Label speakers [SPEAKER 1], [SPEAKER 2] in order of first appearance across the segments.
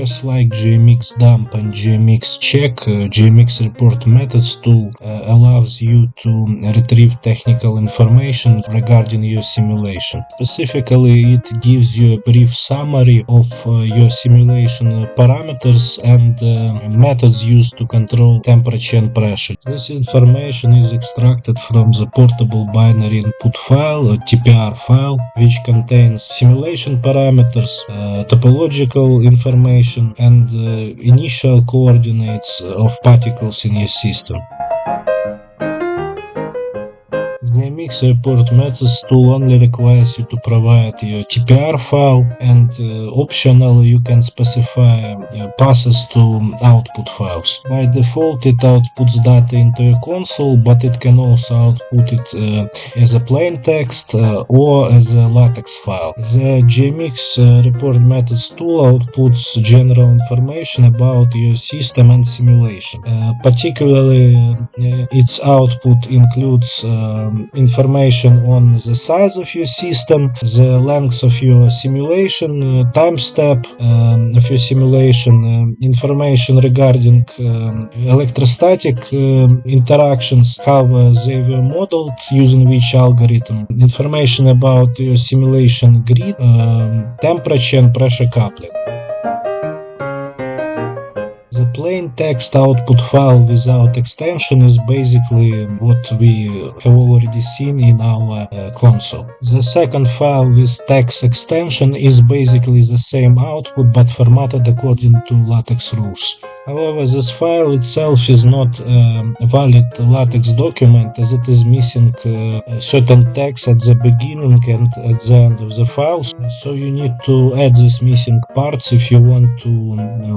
[SPEAKER 1] Just like GMX dump and GMX check, GMX report methods tool allows you to retrieve technical information regarding your simulation. Specifically, it gives you a brief summary of your simulation parameters and methods used to control temperature and pressure. This information is extracted from the portable binary input file, a TPR file, which contains simulation parameters, topological information, and initial coordinates of particles in your system. The GROMACS report methods tool only requires you to provide your TPR file, and optionally you can specify passes to output files. By default it outputs data into a console, but it can also output it as a plain text or as a LaTeX file. The GROMACS report methods tool outputs general information about your system and simulation. Particularly its output includes information on the size of your system, the length of your simulation, timestep of your simulation, information regarding electrostatic interactions, how they were modeled, using which algorithm, information about your simulation grid, temperature and pressure coupling. The plain text output file without extension is basically what we have already seen in our console. The second file with text extension is basically the same output but formatted according to LaTeX rules. However, this file itself is not a valid LaTeX document, as it is missing certain text at the beginning and at the end of the file, so you need to add these missing parts if you want to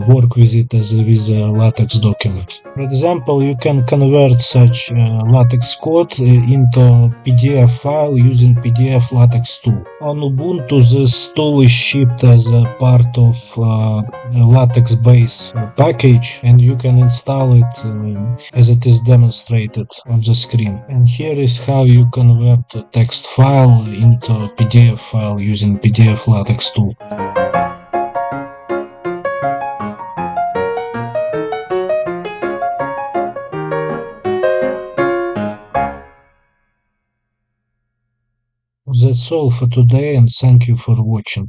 [SPEAKER 1] work with it as with a LaTeX document. For example, you can convert such LaTeX code into PDF file using pdflatex tool. On Ubuntu, this tool is shipped as a part of LaTeX base package, and you can install it as it is demonstrated on the screen. And here is how you convert a text file into a PDF file using pdflatex tool. That's all for today, and thank you for watching.